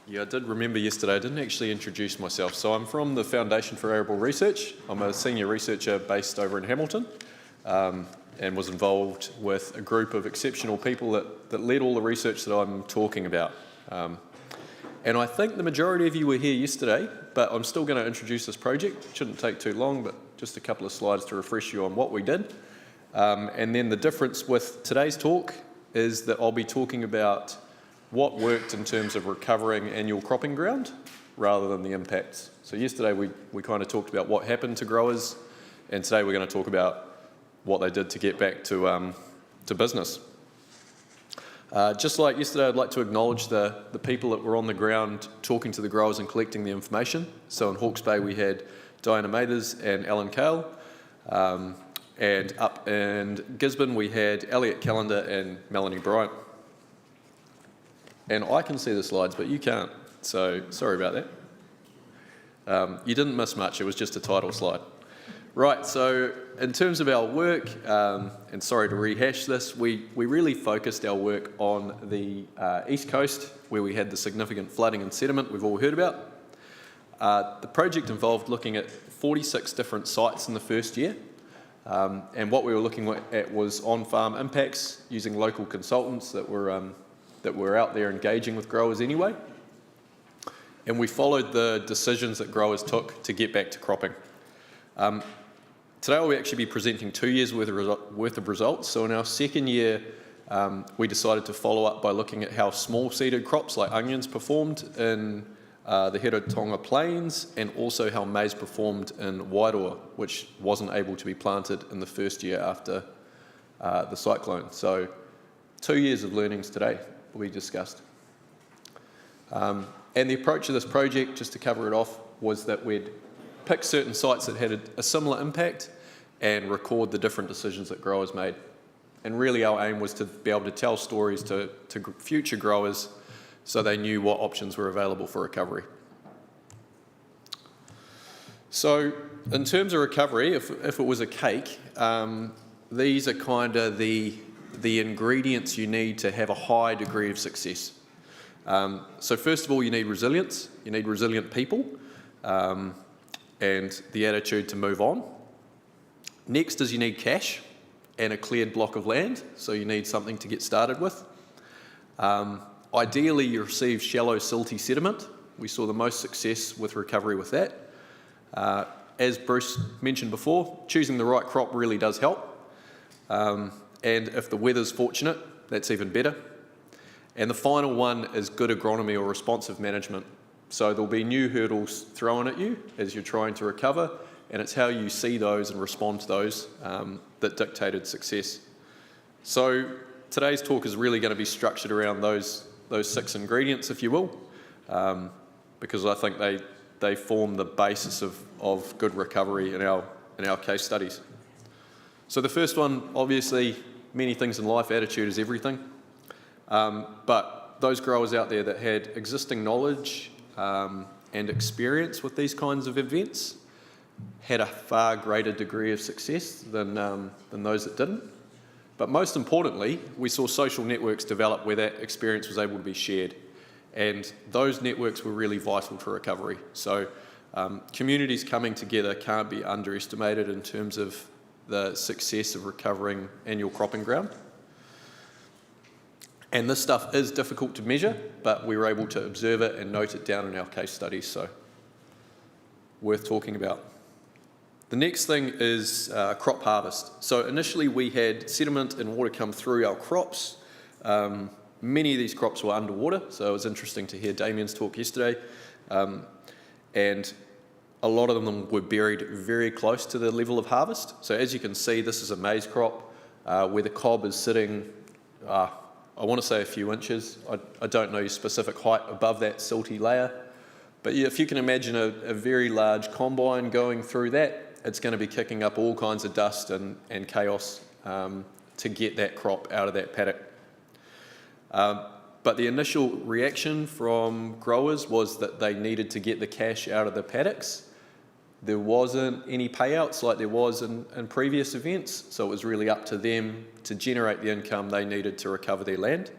Yeah, I did remember yesterday, I didn't actually introduce myself. So I'm from the Foundation for Arable Research. I'm a senior researcher based over in Hamilton, and was involved with a group of exceptional people that led all the research that I'm talking about. And I think the majority of you were here yesterday, but I'm still going to introduce this project. It shouldn't take too long, but just a couple of slides to refresh you on what we did. And then the difference with today's talk is that I'll be talking about what worked in terms of recovering annual cropping ground rather than the impacts. So yesterday we kind of talked about what happened to growers, and today we're going to talk about what they did to get back to business. Just like yesterday, I'd like to acknowledge the people that were on the ground talking to the growers and collecting the information. So in Hawke's Bay we had Diana Mathers and Alan Cale, and up in Gisborne we had Elliot Calendar and Melanie Bryant. And I can see the slides, but you can't, so sorry about that. You didn't miss much, it was just a title slide. Right, so in terms of our work, and sorry to rehash this, we really focused our work on the East Coast, where we had the significant flooding and sediment we've all heard about. The project involved looking at 46 different sites in the first year, and what we were looking at was on-farm impacts using local consultants that were out there engaging with growers anyway. And we followed the decisions that growers took to get back to cropping. Today we'll actually be presenting 2 years worth of results. So in our second year, we decided to follow up by looking at how small seeded crops like onions performed in the Heretatonga Plains, and also how maize performed in Wairoa, which wasn't able to be planted in the first year after the cyclone. So 2 years of learnings today will be discussed. And the approach of this project, just to cover it off, was that we'd pick certain sites that had a similar impact and record the different decisions that growers made. And really our aim was to be able to tell stories to future growers so they knew what options were available for recovery. So in terms of recovery, if it was a cake, these are kind of the ingredients you need to have a high degree of success. So first of all, you need resilience, you need resilient people, and the attitude to move on. Next is you need cash and a cleared block of land, so you need something to get started with. Ideally, you receive shallow silty sediment. We saw the most success with recovery with that. As Bruce mentioned before, choosing the right crop really does help. And if the weather's fortunate, that's even better. And the final one is good agronomy or responsive management. So there'll be new hurdles thrown at you as you're trying to recover, and it's how you see those and respond to those that dictated success. So today's talk is really going to be structured around those 6 ingredients, if you will, because I think they form the basis of good recovery in our case studies. So the first one, obviously, many things in life, attitude is everything. But those growers out there that had existing knowledge and experience with these kinds of events had a far greater degree of success than those that didn't. But most importantly, we saw social networks develop where that experience was able to be shared. And those networks were really vital to recovery. So communities coming together can't be underestimated in terms of the success of recovering annual cropping ground. And this stuff is difficult to measure, but we were able to observe it and note it down in our case studies, so worth talking about. The next thing is crop harvest. So initially we had sediment and water come through our crops. Many of these crops were underwater, so it was interesting to hear Damien's talk yesterday. And a lot of them were buried very close to the level of harvest. So as you can see, this is a maize crop where the cob is sitting, I want to say a few inches. I don't know specific height above that silty layer. But yeah, if you can imagine a very large combine going through that, it's going to be kicking up all kinds of dust and chaos to get that crop out of that paddock. But the initial reaction from growers was that they needed to get the cash out of the paddocks. There wasn't any payouts like there was in previous events, so it was really up to them to generate the income they needed to recover their land.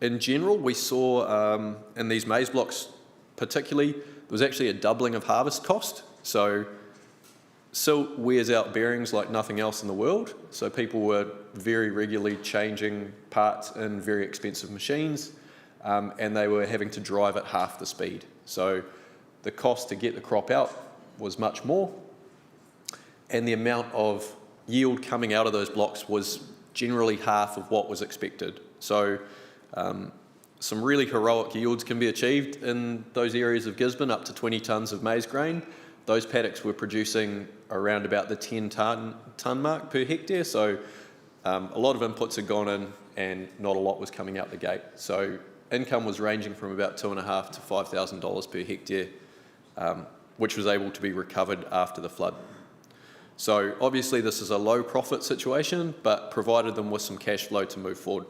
in general, we saw in these maize blocks particularly, there was actually a doubling of harvest cost. So silt wears out bearings like nothing else in the world. So people were very regularly changing parts in very expensive machines, and they were having to drive at half the speed. So the cost to get the crop out was much more, and the amount of yield coming out of those blocks was generally half of what was expected. So some really heroic yields can be achieved in those areas of Gisborne, up to 20 tonnes of maize grain. Those paddocks were producing around about the 10 tonne mark per hectare, so a lot of inputs had gone in and not a lot was coming out the gate. So income was ranging from about $2,500 to $5,000 per hectare, which was able to be recovered after the flood. So obviously this is a low profit situation, but provided them with some cash flow to move forward.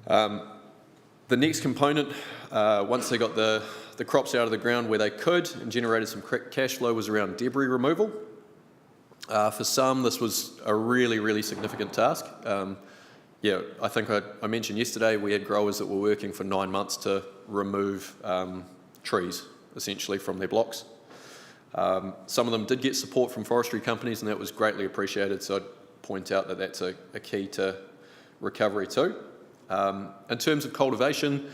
The next component, once they got the crops out of the ground where they could and generated some cash flow, was around debris removal. For some, this was a really, really significant task. Yeah, I think I mentioned yesterday we had growers that were working for 9 months to remove trees, essentially, from their blocks. Some of them did get support from forestry companies, and that was greatly appreciated, so I'd point out that that's a key to recovery too. In terms of cultivation,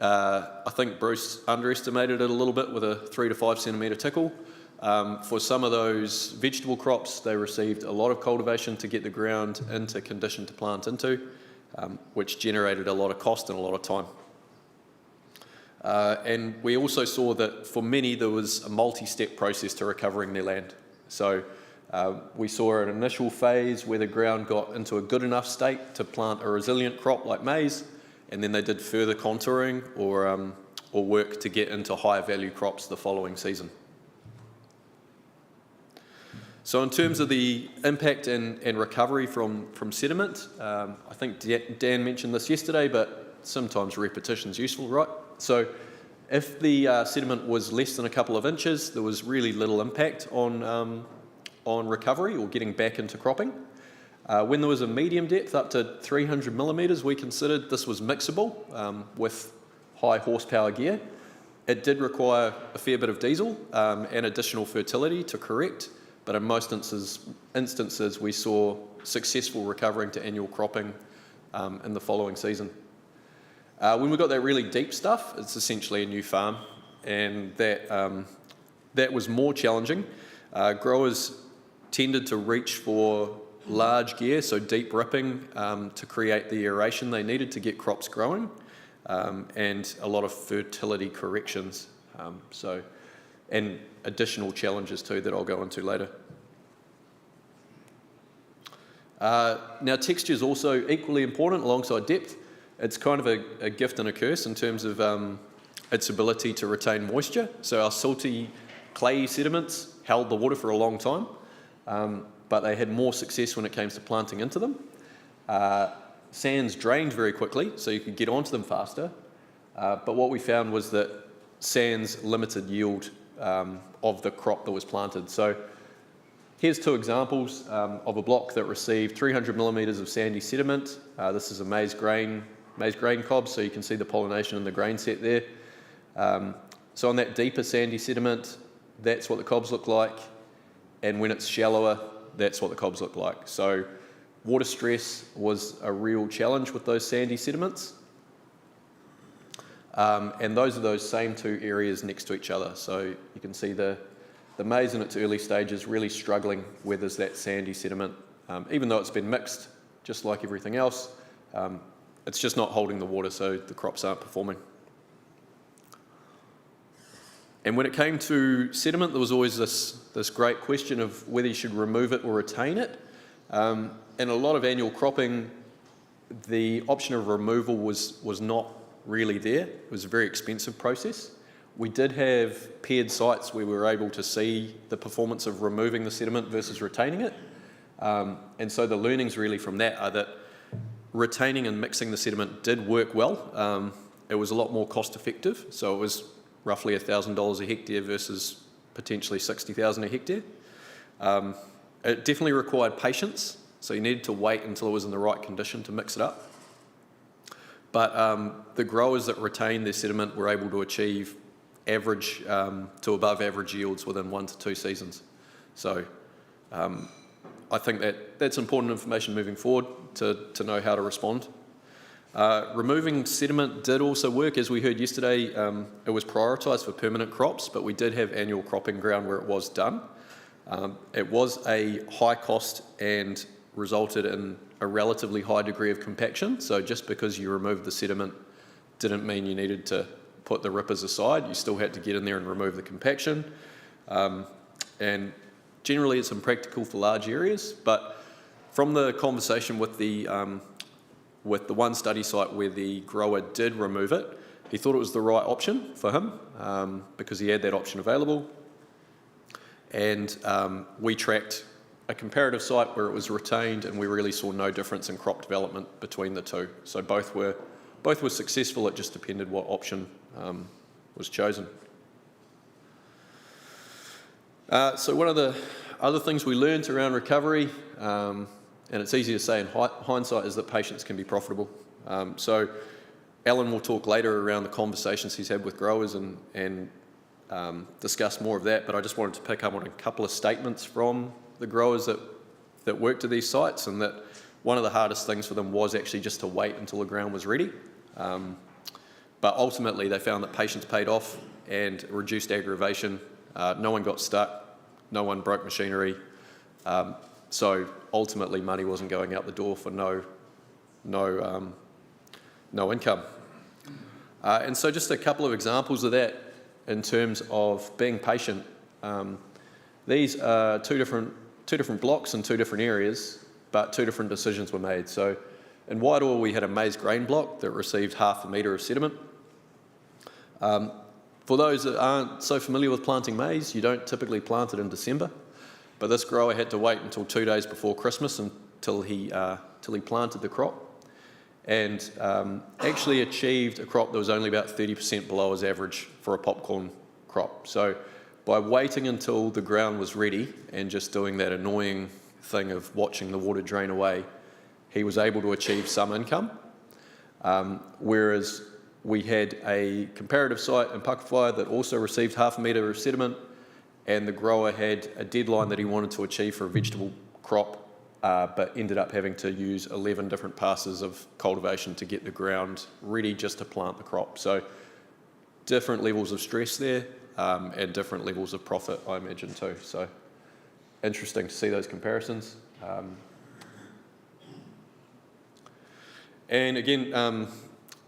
I think Bruce underestimated it a little bit with a 3 to 5 centimetre tickle. For some of those vegetable crops, they received a lot of cultivation to get the ground into condition to plant into, which generated a lot of cost and a lot of time. And we also saw that for many there was a multi-step process to recovering their land. So we saw an initial phase where the ground got into a good enough state to plant a resilient crop like maize, and then they did further contouring or work to get into higher value crops the following season. So in terms of the impact and recovery from sediment, I think Dan mentioned this yesterday, but sometimes repetition's useful, right? So if the sediment was less than a couple of inches, there was really little impact on recovery or getting back into cropping. When there was a medium depth up to 300 millimetres, we considered this was mixable with high horsepower gear. It did require a fair bit of diesel and additional fertility to correct, but in most instances we saw successful recovering to annual cropping in the following season. When we got that really deep stuff, it's essentially a new farm, and that was more challenging. Growers tended to reach for large gear, so deep ripping, to create the aeration they needed to get crops growing, and a lot of fertility corrections, and additional challenges too that I'll go into later. Now texture is also equally important alongside depth. It's kind of a gift and a curse in terms of its ability to retain moisture. So our salty, clayey sediments held the water for a long time, but they had more success when it came to planting into them. Sands drained very quickly, so you could get onto them faster, but what we found was that sands limited yield of the crop that was planted. So here's two examples of a block that received 300 millimetres of sandy sediment. This is a maize grain cob, so you can see the pollination in the grain set there. So on that deeper sandy sediment, that's what the cobs look like, and when it's shallower, that's what the cobs look like. So water stress was a real challenge with those sandy sediments, and those are those same two areas next to each other. So you can see the maize in its early stages really struggling where there's that sandy sediment. Even though it's been mixed, just like everything else, it's just not holding the water, so the crops aren't performing. And when it came to sediment, there was always this great question of whether you should remove it or retain it. In a lot of annual cropping, the option of removal was not really there. It was a very expensive process. We did have paired sites where we were able to see the performance of removing the sediment versus retaining it. And so the learnings really from that are that retaining and mixing the sediment did work well. It was a lot more cost effective, so it was roughly $1,000 a hectare versus potentially $60,000 a hectare. It definitely required patience, so you needed to wait until it was in the right condition to mix it up. But the growers that retained their sediment were able to achieve average to above average yields within 1 to 2 seasons. So I think that's important information moving forward to know how to respond. Removing sediment did also work. As we heard yesterday, it was prioritised for permanent crops, but we did have annual cropping ground where it was done. It was a high cost and resulted in a relatively high degree of compaction. So just because you removed the sediment didn't mean you needed to put the rippers aside. You still had to get in there and remove the compaction. And generally it's impractical for large areas, but from the conversation with the one study site where the grower did remove it, he thought it was the right option for him because he had that option available. And we tracked a comparative site where it was retained, and we really saw no difference in crop development between the two. So both were successful. It just depended what option was chosen. So one of the other things we learned around recovery, and it's easy to say in hindsight, is that patience can be profitable. So Alan will talk later around the conversations he's had with growers and discuss more of that, but I just wanted to pick up on a couple of statements from the growers that worked at these sites, and that one of the hardest things for them was actually just to wait until the ground was ready. But ultimately they found that patience paid off and reduced aggravation. No one got stuck, no one broke machinery. So ultimately money wasn't going out the door for no income. And so just a couple of examples of that in terms of being patient. These are two different blocks in two different areas, but two different decisions were made. So in Wairoa we had a maize grain block that received 1/2 metre of sediment. For those that aren't so familiar with planting maize, you don't typically plant it in December, but this grower had to wait until 2 days before Christmas until he planted the crop, and actually achieved a crop that was only about 30% below his average for a popcorn crop. So by waiting until the ground was ready and just doing that annoying thing of watching the water drain away, he was able to achieve some income. Whereas we had a comparative site in Pakawhai that also received 1/2 metre of sediment, and the grower had a deadline that he wanted to achieve for a vegetable crop, but ended up having to use 11 different passes of cultivation to get the ground ready just to plant the crop. So different levels of stress there, and different levels of profit, I imagine, too. So interesting to see those comparisons. And again,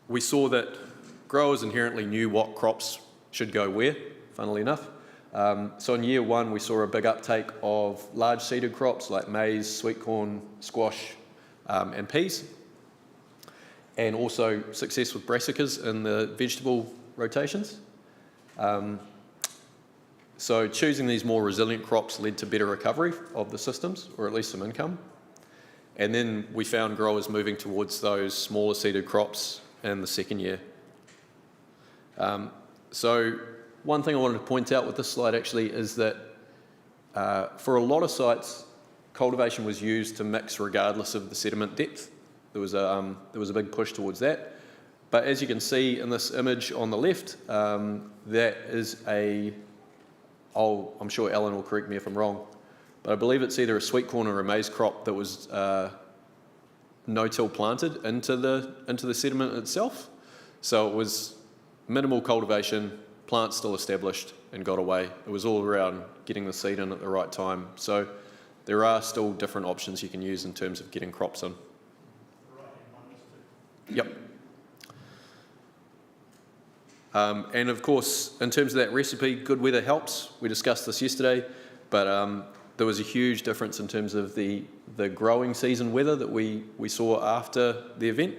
we saw that growers inherently knew what crops should go where, funnily enough. So in year 1, we saw a big uptake of large seeded crops like maize, sweet corn, squash, and peas, and also success with brassicas in the vegetable rotations. So choosing these more resilient crops led to better recovery of the systems, or at least some income. And then we found growers moving towards those smaller seeded crops in the second year. So one thing I wanted to point out with this slide actually is that for a lot of sites, cultivation was used to mix regardless of the sediment depth. There was a big push towards that. But as you can see in this image on the left, that is I'm sure Alan will correct me if I'm wrong, but I believe it's either a sweet corn or a maize crop that was no-till planted into the sediment itself. So it was minimal cultivation, plant still established, and got away. It was all around getting the seed in at the right time. So there are still different options you can use in terms of getting crops in. Yep. And of course, in terms of that recipe, good weather helps. We discussed this yesterday, but there was a huge difference in terms of the growing season weather that we saw after the event.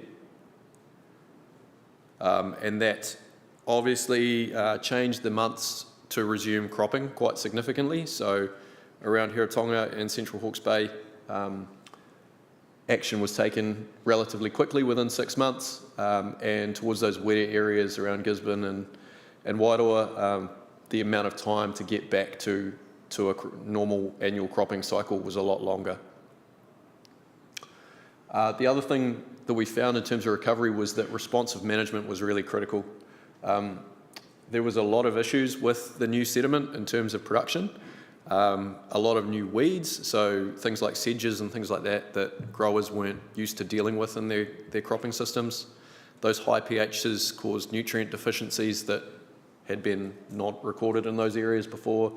And that obviously changed the months to resume cropping quite significantly. So around Horticulture and Central Hawke's Bay, action was taken relatively quickly within 6 months, and towards those wetter areas around Gisborne and Wairoa, the amount of time to get back to a normal annual cropping cycle was a lot longer. The other thing that we found in terms of recovery was that responsive management was really critical. There was a lot of issues with the new sediment in terms of production, a lot of new weeds, so things like sedges and things like that growers weren't used to dealing with in their cropping systems. Those high pHs caused nutrient deficiencies that had been not recorded in those areas before,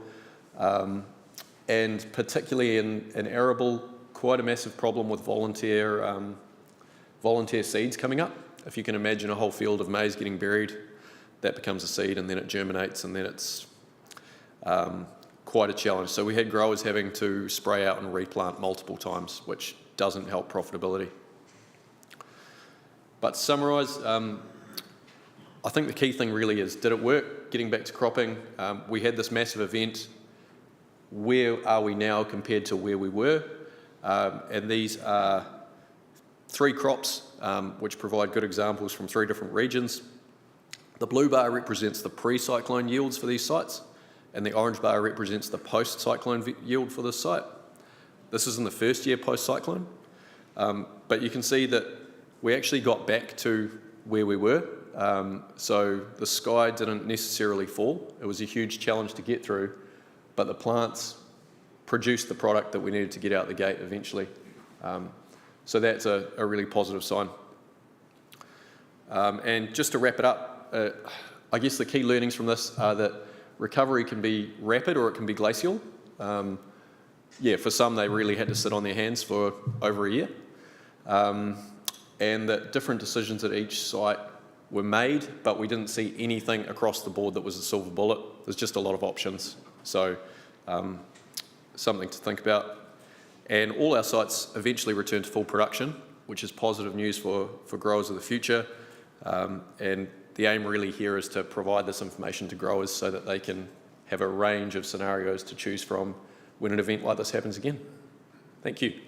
and particularly in arable, quite a massive problem with volunteer seeds coming up. If you can imagine a whole field of maize getting buried, that becomes a seed and then it germinates and then it's quite a challenge. So we had growers having to spray out and replant multiple times, which doesn't help profitability. But to summarise, I think the key thing really is, did it work? Getting back to cropping, we had this massive event. Where are we now compared to where we were? And these are 3 crops which provide good examples from 3 different regions. The blue bar represents the pre-cyclone yields for these sites, and the orange bar represents the post-cyclone yield for this site. This is in the first year post-cyclone, but you can see that we actually got back to where we were. So the sky didn't necessarily fall. It was a huge challenge to get through, but the plants produced the product that we needed to get out the gate eventually. So that's a really positive sign. And just to wrap it up, I guess the key learnings from this are that recovery can be rapid or it can be glacial. For some they really had to sit on their hands for over a year. And that different decisions at each site were made, but we didn't see anything across the board that was a silver bullet. There's just a lot of options. So something to think about. And all our sites eventually returned to full production, which is positive news for growers of the future. And the aim really here is to provide this information to growers so that they can have a range of scenarios to choose from when an event like this happens again. Thank you.